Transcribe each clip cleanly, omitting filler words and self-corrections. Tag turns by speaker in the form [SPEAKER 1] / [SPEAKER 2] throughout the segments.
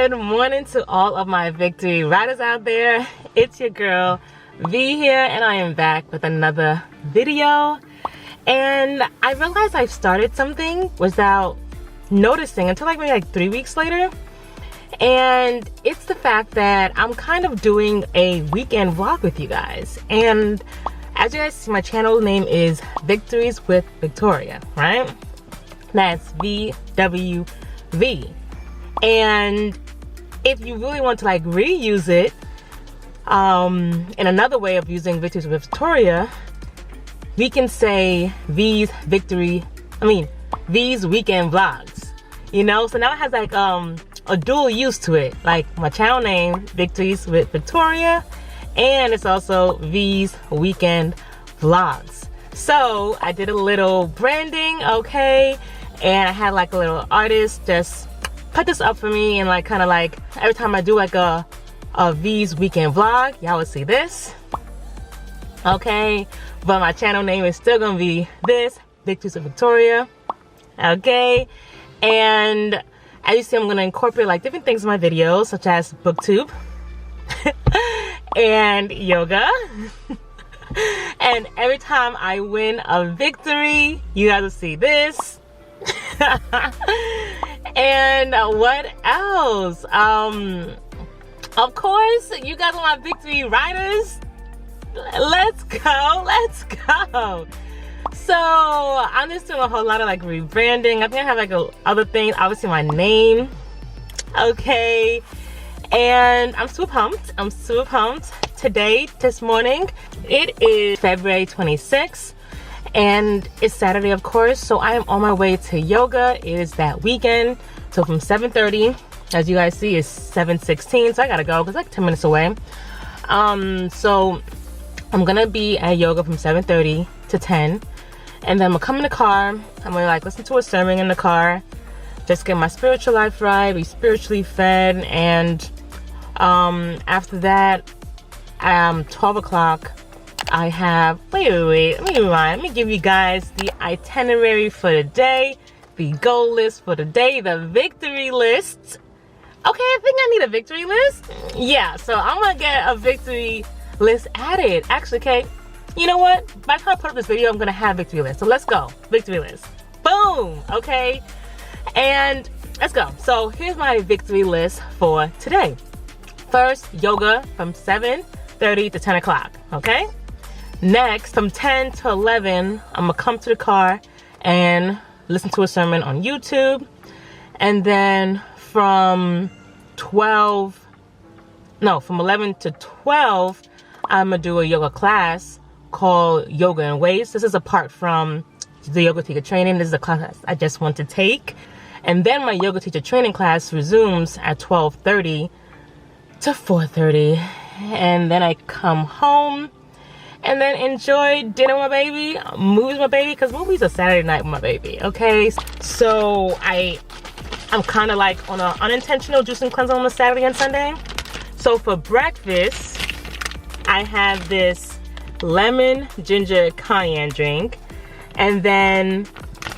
[SPEAKER 1] Good morning to all of my victory riders out there. It's your girl V here, and I am back with another video. And I realized I've started something without noticing until maybe 3 weeks later. And it's the fact that I'm kind of doing a weekend vlog with you guys. And as you guys see, my channel name is Victories with Victoria, right? That's VWV. And if you really want to reuse it, in another way of using Victories with Victoria, we can say V's weekend vlogs, you know? So now it has a dual use to it, like my channel name, Victories with Victoria, and it's also V's weekend vlogs. So I did a little branding, okay, and I had a little artist just put this up for me, and every time I do a V's weekend vlog, y'all will see this, okay? But my channel name is still gonna be this, Victories with Victoria, okay? And as you see, I'm gonna incorporate different things in my videos, such as booktube and yoga. And every time I win a victory, you guys will see this. And what else? Of course, you guys are my victory riders. Let's go. So I'm just doing a whole lot of rebranding. I think I have other things, obviously my name, okay? And I'm super pumped. Today, this morning, it is February 26th. And it's Saturday, of course, so I am on my way to yoga. It is that weekend. So from 7:30, as you guys see, it's 7:16, so I gotta go because it's 10 minutes away. So I'm gonna be at yoga from 7:30 to 10, and then I'm gonna come in the car. I'm gonna listen to a sermon in the car, just get my spiritual life right, be spiritually fed, and after that, 12 o'clock. I have, wait, let me give you guys the itinerary for the day, the goal list for the day, the victory list. Okay, I think I need a victory list. Yeah, so I'm gonna get a victory list added. Actually, okay, you know what? By the time I put up this video, I'm gonna have a victory list. So let's go, victory list. Boom, okay? And let's go. So here's my victory list for today. First, yoga from 7:30 to 10 o'clock, okay? Next, from 10 to 11, I'm gonna come to the car and listen to a sermon on YouTube. And then from 11 to 12, I'm gonna do a yoga class called 𝐥𝐤𝐤. This is apart from the yoga teacher training. This is a class I just want to take. And then my yoga teacher training class resumes at 12:30 to 4:30. And then I come home and then enjoy dinner with my baby, movies with my baby, because movies are Saturday night with my baby, okay? So I'm kind of on an unintentional juice and cleanse on a Saturday and Sunday. So for breakfast, I have this lemon ginger cayenne drink. And then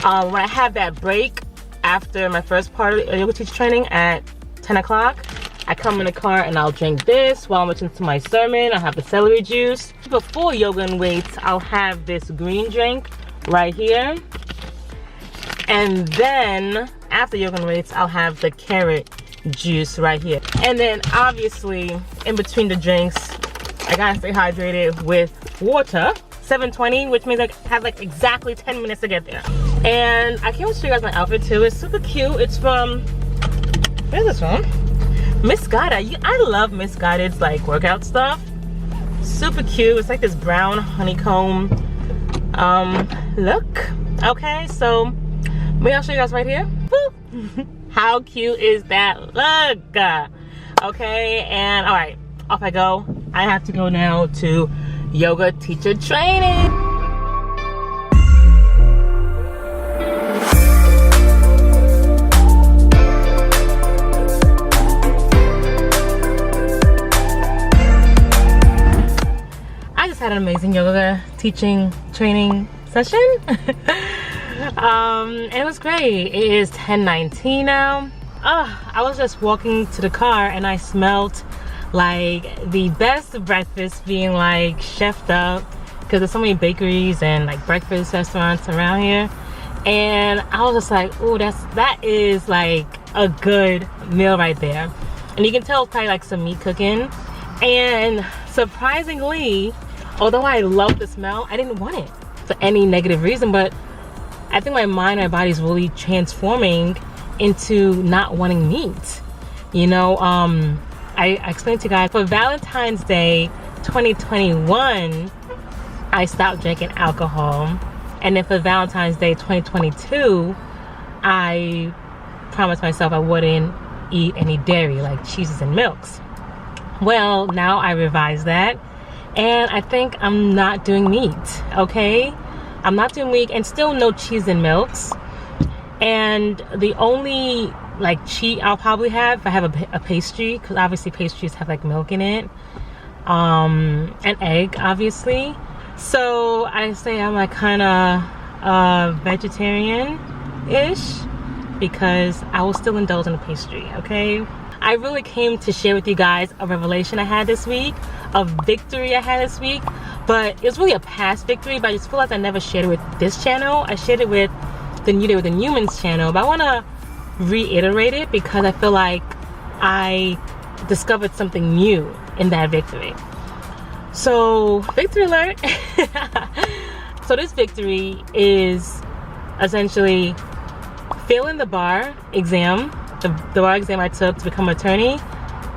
[SPEAKER 1] when I have that break after my first part of yoga teacher training at 10 o'clock, I come in the car and I'll drink this while I'm listening to my sermon. I'll have the celery juice. Before yoga and weights, I'll have this green drink right here. And then after yoga and weights, I'll have the carrot juice right here. And then obviously in between the drinks, I gotta stay hydrated with water. 7:20, which means I have exactly 10 minutes to get there. And I can't wait to show you guys my outfit too. It's super cute. It's from, where's this from? 𝐤𝐨𝐬𝐿. I love 𝐤𝐨𝐬𝐿's workout stuff. Super cute. It's this brown honeycomb look. Okay, so maybe I'll show you guys right here. Boop. How cute is that look? Okay, and all right, off I go. I have to go now to yoga teacher training. Had an amazing yoga teaching training session. And it was great. It is 10:19 now. I was just walking to the car and I smelled like the best breakfast being like chefed up, because there's so many bakeries and like breakfast restaurants around here. And I was just like, oh, that is like a good meal right there. And you can tell probably like some meat cooking. And surprisingly, although I love the smell, I didn't want it for any negative reason. But I think my mind and my body is really transforming into not wanting meat. You know, I explained to you guys, for Valentine's Day 2021, I stopped drinking alcohol. And then for Valentine's Day 2022, I promised myself I wouldn't eat any dairy, like cheeses and milks. Well, now I revised that, and I think I'm not doing meat, okay? I'm not doing meat, and still no cheese and milks. And the only like cheat I'll probably have if I have a pastry, because obviously pastries have like milk in it, an egg obviously. So I say I'm like kind of vegetarian-ish, because I will still indulge in a pastry, okay? I really came to share with you guys a revelation I had this week, a victory I had this week, but it was really a past victory, but I just feel like I never shared it with this channel. I shared it with the Newmans channel, but I want to reiterate it because I feel like I discovered something new in that victory. So, victory alert. So this victory is essentially failing the bar exam, the bar exam I took to become an attorney.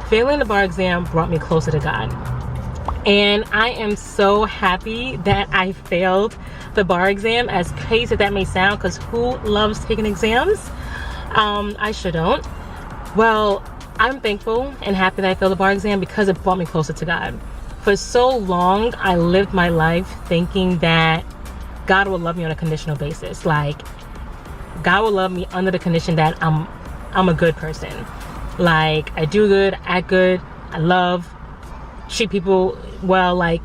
[SPEAKER 1] Failing the bar exam brought me closer to God. And I am so happy that I failed the bar exam, as crazy as that may sound, because who loves taking exams? I sure don't. Well, I'm thankful and happy that I failed the bar exam because it brought me closer to God. For so long, I lived my life thinking that God will love me on a conditional basis. Like, God will love me under the condition that I'm a good person. Like, I do good, act good, I love, treat people well. Like,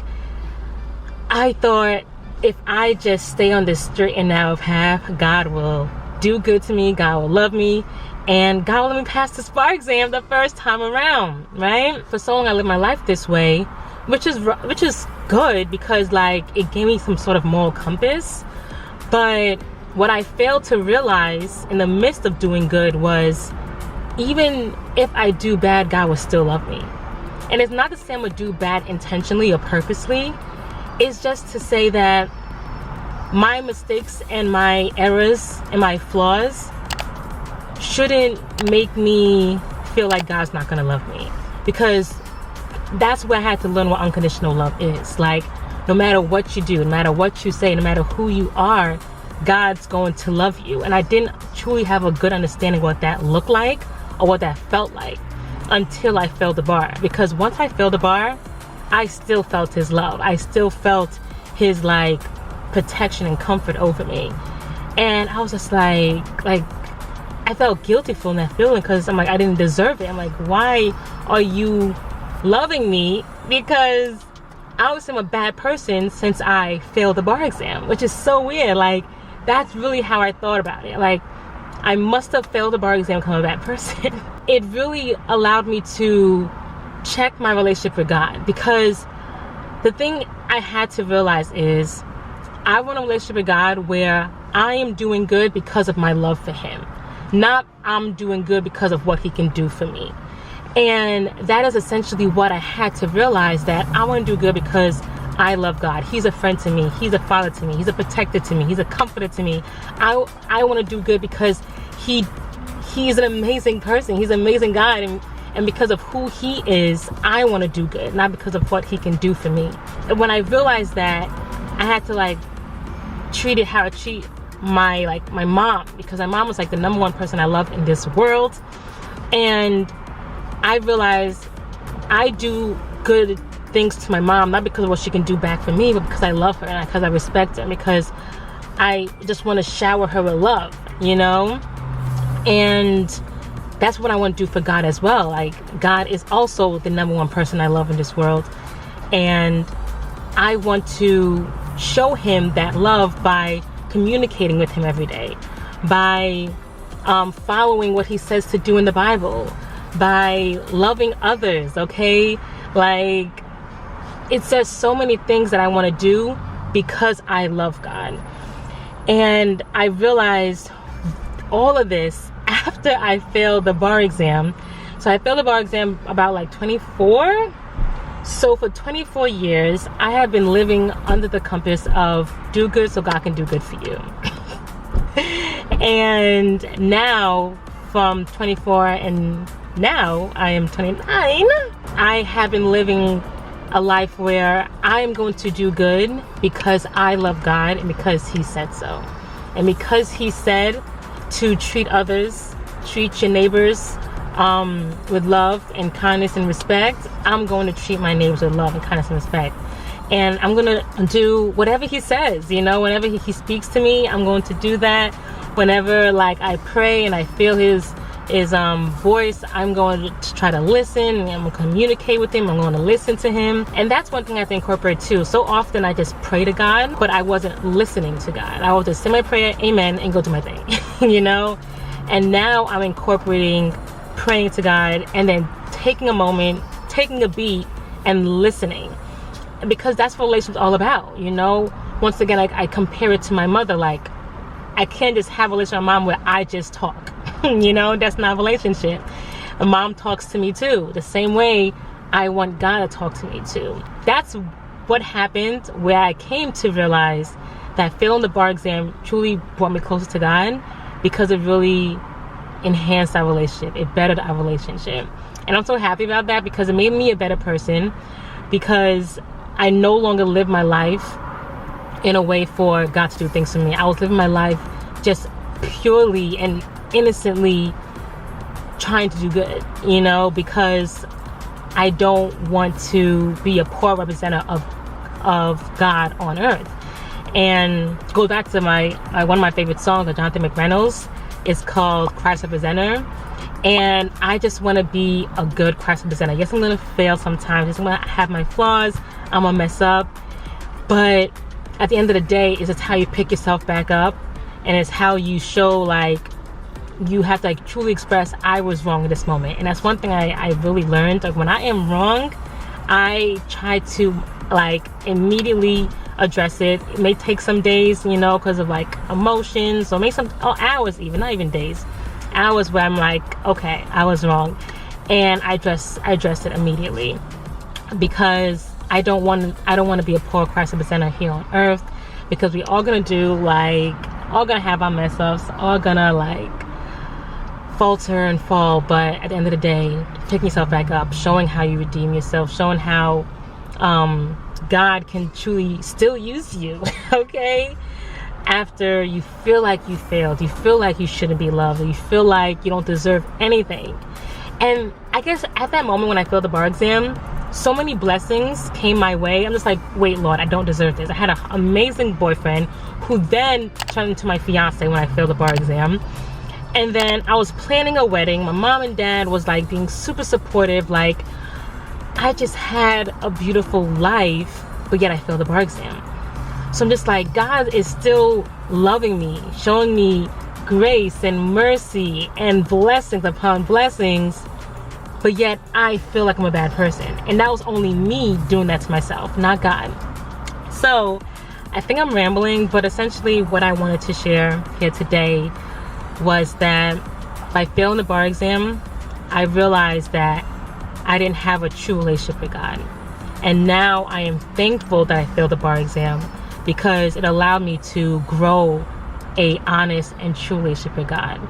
[SPEAKER 1] I thought if I just stay on this straight and narrow path, God will do good to me, God will love me, and God will let me pass this bar exam the first time around, right? For so long, I lived my life this way, which is good, because like it gave me some sort of moral compass. But what I failed to realize in the midst of doing good was, even if I do bad, God will still love me. And it's not to say I'm gonna do bad intentionally or purposely. It's just to say that my mistakes and my errors and my flaws shouldn't make me feel like God's not gonna love me, because that's where I had to learn what unconditional love is. Like, no matter what you do, no matter what you say, no matter who you are, God's going to love you. And I didn't truly have a good understanding what that looked like or what that felt like until I failed the bar. Because once I failed the bar, I still felt his love. I still felt his like protection and comfort over me. And I was just like I felt guilty for that feeling, because I'm like, I didn't deserve it. I'm like, why are you loving me? Because I was a bad person since I failed the bar exam, which is so weird. Like, that's really how I thought about it. Like, I must have failed the bar exam to become a bad person. It really allowed me to check my relationship with God, because the thing I had to realize is I want a relationship with God where I am doing good because of my love for him, not I'm doing good because of what he can do for me. And that is essentially what I had to realize, that I want to do good because I love God. He's a friend to me. He's a father to me. He's a protector to me. He's a comforter to me. I want to do good because he's an amazing person. He's an amazing God. And because of who he is, I want to do good, not because of what he can do for me. And when I realized that, I had to like treat it how I treat my mom, because my mom was like the #1 person I love in this world. And I realized I do good things to my mom, not because of what she can do back for me, but because I love her and because I respect her, and because I just want to shower her with love, you know? And that's what I want to do for God as well. Like, God is also the #1 person I love in this world. And I want to show him that love by communicating with him every day, by following what he says to do in the Bible, by loving others, okay? Like, it's just so many things that I want to do because I love God. And I realized all of this after I failed the bar exam. So I failed the bar exam about like 24. So for 24 years, I have been living under the compass of do good so God can do good for you. And now from 24 and now I am 29, I have been living a life where I am going to do good because I love God and because he said so. And because he said to treat others, treat your neighbors with love and kindness and respect, I'm going to treat my neighbors with love and kindness and respect. And I'm going to do whatever he says, you know, whenever he speaks to me, I'm going to do that. Whenever like I pray and I feel his voice, I'm going to try to listen, and I'm going to communicate with him. I'm going to listen to him. And that's one thing I have to incorporate too. So often I just pray to God, but I wasn't listening to God. I would just say my prayer, amen, and go do my thing, you know? And now I'm incorporating praying to God and then taking a moment, taking a beat and listening. Because that's what relationships all about, you know? Once again, I compare it to my mother. Like, I can't just have a relationship with my mom where I just talk. You know, that's not a relationship. A mom talks to me too. The same way I want God to talk to me too. That's what happened, where I came to realize that failing the bar exam truly brought me closer to God, because it really enhanced our relationship. It bettered our relationship. And I'm so happy about that, because it made me a better person, because I no longer live my life in a way for God to do things for me. I was living my life just purely and innocently trying to do good, you know, because I don't want to be a poor representative of God on earth. And go back to my one of my favorite songs of Jonathan McReynolds. It's called Christ Representative. And I just want to be a good Christ representative. Yes, I'm going to fail sometimes. Yes, I'm going to have my flaws. I'm going to mess up. But at the end of the day, it's just how you pick yourself back up. And it's how you show, like, you have to like truly express, I was wrong in this moment. And that's one thing I really learned. Like, when I am wrong, I try to like immediately address it. It may take some days, you know, because of like emotions, or maybe some hours, even not even days, hours where I'm like, okay, I was wrong, and I address it immediately, because I don't want to be a poor Christ representative here on earth, because we all gonna do, like, all gonna have our mess ups, all gonna like falter and fall. But at the end of the day, picking yourself back up, showing how you redeem yourself, showing how God can truly still use you, okay? After you feel like you failed, you feel like you shouldn't be loved, you feel like you don't deserve anything. And I guess at that moment when I failed the bar exam, so many blessings came my way. I'm just like, wait, Lord, I don't deserve this. I had an amazing boyfriend who then turned into my fiance when I failed the bar exam. And then I was planning a wedding. My mom and dad was like being super supportive. Like, I just had a beautiful life, but yet I failed the bar exam. So I'm just like, God is still loving me, showing me grace and mercy and blessings upon blessings, but yet I feel like I'm a bad person. And that was only me doing that to myself, not God. So I think I'm rambling, but essentially what I wanted to share here today was that by failing the bar exam, I realized that I didn't have a true relationship with God. And now I am thankful that I failed the bar exam, because it allowed me to grow a honest and true relationship with God.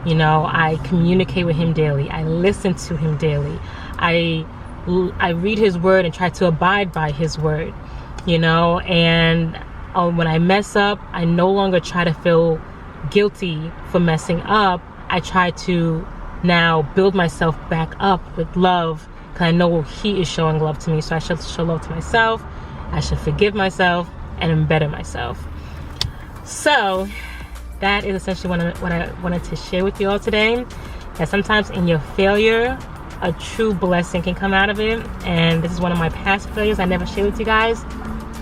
[SPEAKER 1] You know, I communicate with him daily. I listen to him daily. I read his word and try to abide by his word, you know, and when I mess up, I no longer try to feel guilty for messing up. I try to now build myself back up with love, because I know he is showing love to me. So I should show love to myself. I should forgive myself and better myself. So that is essentially what I wanted to share with you all today. That sometimes in your failure, a true blessing can come out of it. And this is one of my past failures I never shared with you guys,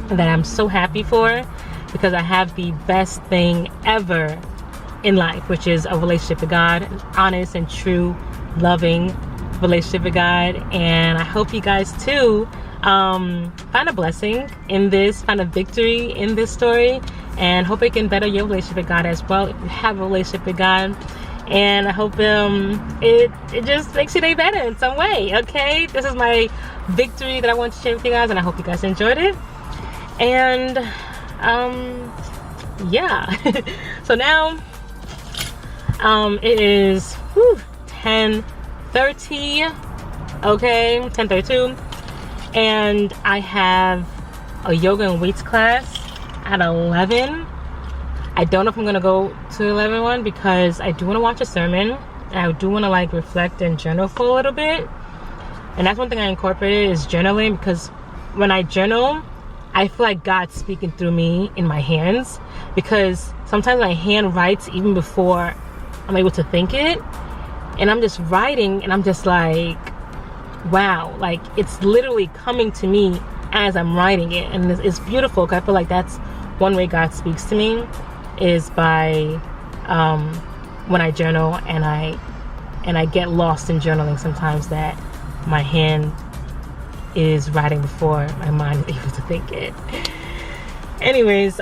[SPEAKER 1] and that I'm so happy for, because I have the best thing ever in life, which is a relationship with God, an honest and true, loving relationship with God. And I hope you guys too find a blessing in this, find a victory in this story, and hope it can better your relationship with God as well if you have a relationship with God. And I hope it just makes your day better in some way. Okay, this is my victory that I want to share with you guys, and I hope you guys enjoyed it. And yeah. So now it is 10:30. Okay, 10:32, and I have a yoga and weights class at 11. I don't know if I'm gonna go to 11 because I do want to watch a sermon, and I do want to like reflect and journal for a little bit. And that's one thing I incorporated is journaling, because when I journal, I feel like God's speaking through me in my hands, because sometimes my hand writes even before I'm able to think it, and I'm just writing and I'm just like, wow, like it's literally coming to me as I'm writing it. And it's beautiful, because I feel like that's one way God speaks to me, is by when I journal, and I get lost in journaling sometimes, that my hand is writing before my mind is able to think it. Anyways,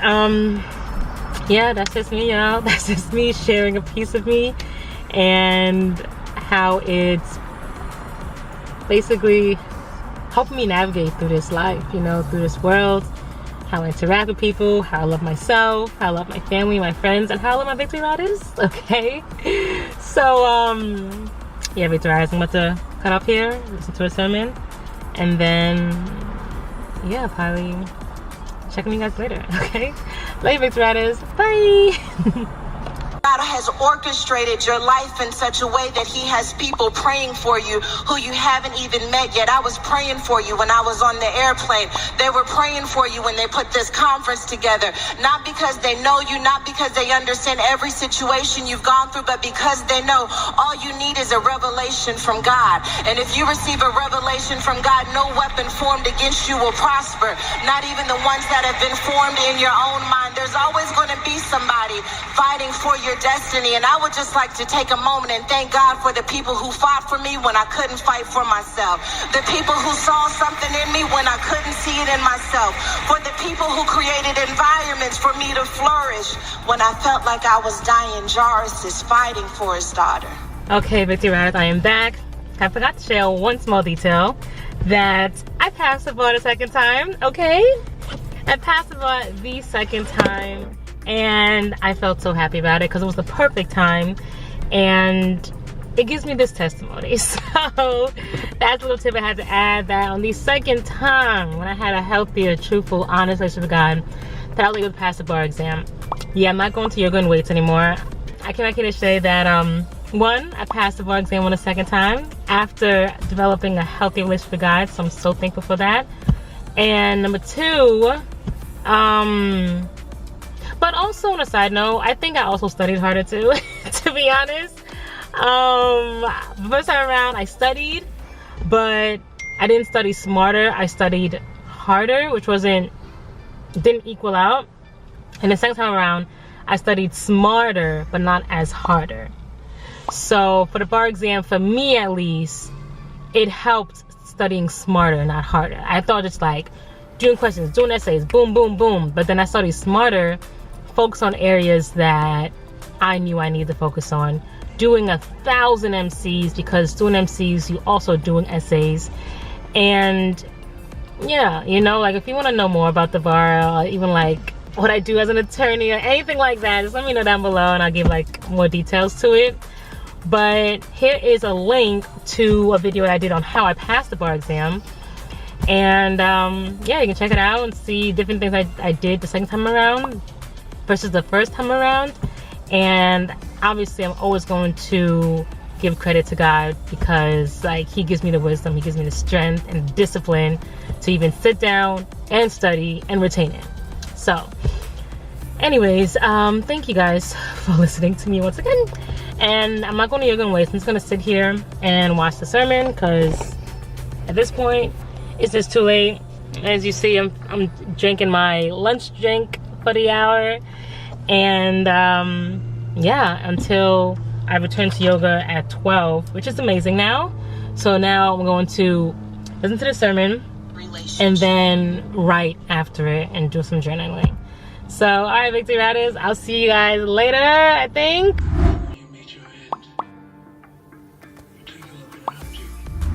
[SPEAKER 1] yeah, that's just me, y'all. That's just me sharing a piece of me, and how it's basically helping me navigate through this life, you know, through this world, how I interact with people, how I love myself, how I love my family, my friends, and how I love my victory riders. Okay, so yeah, victory riders, I'm about to cut off here, listen to a sermon, and then yeah, probably check on you guys later. Okay, love you, victory riders. Bye.
[SPEAKER 2] God has orchestrated your life in such a way that he has people praying for you who you haven't even met yet. I was praying for you when I was on the airplane. They were praying for you when they put this conference together. Not because they know you, not because they understand every situation you've gone through, but because they know all you need is a revelation from God. And if you receive a revelation from God, no weapon formed against you will prosper. Not even the ones that have been formed in your own mind. There's always going to be somebody fighting for your destiny. And I would just like to take a moment and thank God for the people who fought for me when I couldn't fight for myself. The people who saw something in me when I couldn't see it in myself. For the people who created environments for me to flourish when I felt like I was dying. Jairus is fighting for his daughter.
[SPEAKER 1] Okay, victory riders, I am back. I forgot to share one small detail, that I passed the bar the second time. Okay, I passed the bar the second time, and I felt so happy about it because it was the perfect time, and it gives me this testimony. So that's a little tip I had to add, that on the second time when I had a healthier, truthful, honest relationship with God, that I was able to pass the bar exam. Yeah, I'm not going to yoga and weights anymore. I came back here to say that one, I passed the bar exam on the second time after developing a healthy relationship with God, so I'm so thankful for that. And number two, but also on a side note, I think I also studied harder too, to be honest. The first time around I studied, but I didn't study smarter, I studied harder, which didn't equal out. And the second time around, I studied smarter, but not as harder. So for the bar exam, for me at least, it helped studying smarter, not harder. I thought just like doing questions, doing essays, boom, boom, boom. But then I studied smarter, focus on areas that I knew I needed to focus on. Doing 1,000 MCs, because doing MCs, you also doing essays. And yeah, you know, like if you want to know more about the bar, or even like what I do as an attorney or anything like that, just let me know down below and I'll give like more details to it. But here is a link to a video that I did on how I passed the bar exam. And yeah, you can check it out and see different things I did the second time around versus the first time around. And obviously I'm always going to give credit to God, because like he gives me the wisdom, he gives me the strength and the discipline to even sit down and study and retain it. So anyways, thank you guys for listening to me once again. And I'm not going to yoga and weights. I'm just going to sit here and watch the sermon, because at this point it's just too late. As you see, I'm drinking my lunch drink for the hour, and yeah, until I return to yoga at 12, which is amazing now. So now I'm going to listen to the sermon and then write after it and do some journaling. So, all right, Victory Riders, I'll see you guys later, I think.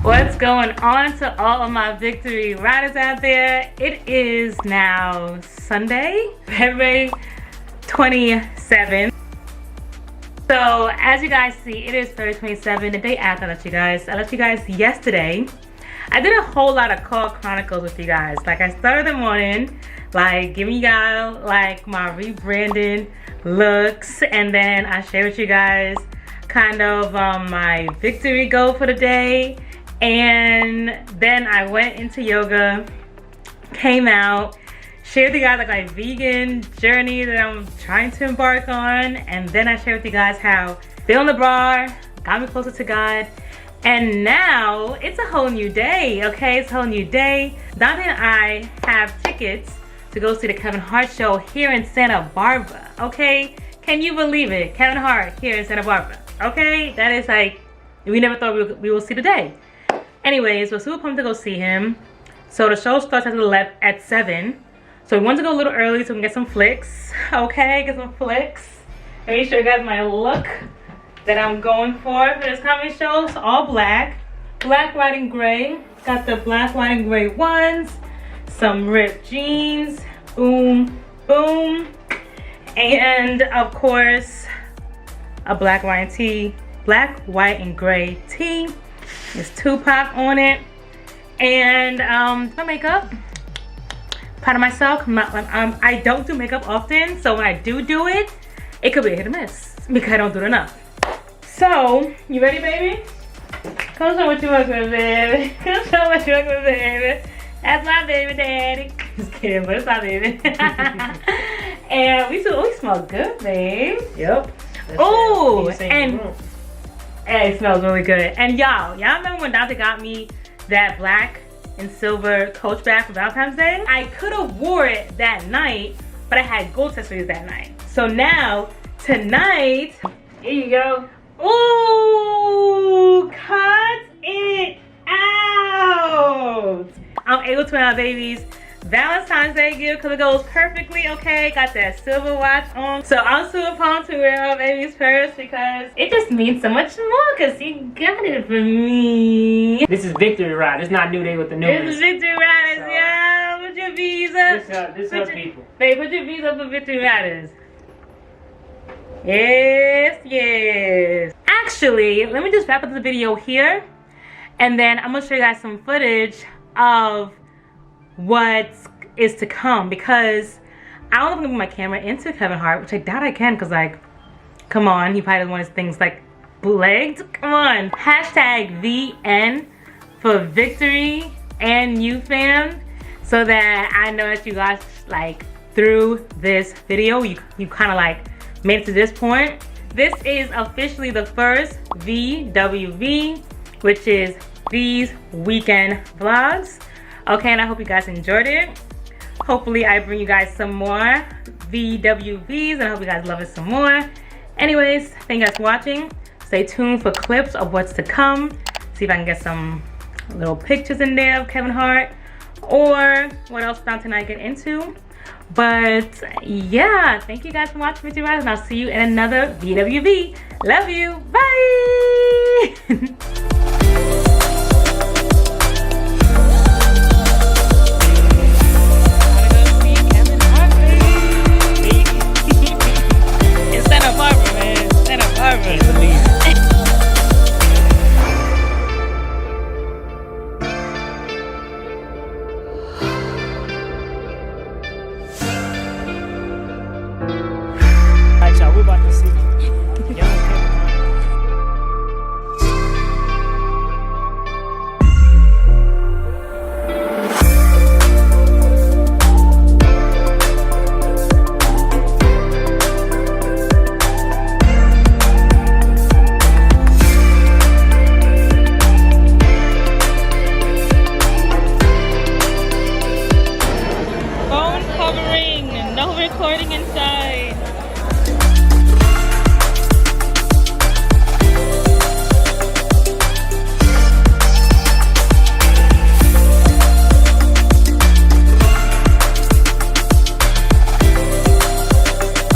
[SPEAKER 1] What's going on to all of my Victory Riders out there? It is now Sunday, February 27th. So as you guys see, it is February 27th, the day after I left you guys yesterday. I did a whole lot of call chronicles with you guys. Like, I started the morning, like giving you guys like my rebranding looks, and then I shared with you guys kind of my victory goal for the day. And then I went into yoga, came out, shared with you guys like my vegan journey that I'm trying to embark on, and then I shared with you guys how filling the bar got me closer to God. And now it's a whole new day, okay? It's a whole new day. Dante and I have tickets to go see the Kevin Hart show here in Santa Barbara, okay? Can you believe it? Kevin Hart here in Santa Barbara, okay? That is like, we never thought we will see the day. Anyways, we're super pumped to go see him. So the show starts at 7. So we wanted to go a little early so we can get some flicks, okay? Get some flicks. Let me show you guys my look that I'm going for this comedy show. It's all black. Black, white, and gray. Got the black, white, and gray ones. Some ripped jeans. Boom, boom. And of course, a black, white tee. Black, white, and gray tee. There's Tupac on it. And my makeup. Proud of myself. I don't do makeup often, so when I do it, it could be a hit or miss because I don't do it enough. So, you ready, baby? Come show what you work with, baby. Come show what you work with, baby. That's my baby daddy. Just kidding, but it's my baby. And we smell good, babe.
[SPEAKER 3] Yep.
[SPEAKER 1] Oh, and it smells really good. And y'all remember when Dante got me that black and silver Coach bag for Valentine's Day? I could have wore it that night, but I had gold accessories that night. So now, tonight, here you go. Ooh, cut it out. I'm able to wear my baby's Valentine's Day gift because it goes perfectly, okay? Got that silver watch on. So I'm super pumped to wear my baby's purse because it just means so much more because he got it for me.
[SPEAKER 3] This is Victory Ride. It's not New Day with the Newmans.
[SPEAKER 1] This is Victory Riders, so, yeah. Put your V's up.
[SPEAKER 3] This is people.
[SPEAKER 1] Babe, put your V's up for Victory Riders. Yes, yes. Actually, let me just wrap up the video here, and then I'm gonna show you guys some footage of what is to come, because I don't know if I'm gonna move my camera into Kevin Hart, which I doubt I can, because like, come on, he probably doesn't want his things like bootlegged. Come on. Hashtag VN for victory and you fam, so that I know that you guys like through this video, you kind of like made it to this point. This is officially the first VWV, which is these weekend vlogs. Okay, and I hope you guys enjoyed it. Hopefully I bring you guys some more VWVs, and I hope you guys love it some more. Anyways, thank you guys for watching. Stay tuned for clips of what's to come. See if I can get some little pictures in there of Kevin Hart, or what else Dante and I get into. But yeah, thank you guys for watching Victory Riders, and I'll see you in another VWV. Love you. Bye.
[SPEAKER 3] We're about to see.
[SPEAKER 1] Phone covering, no recording inside.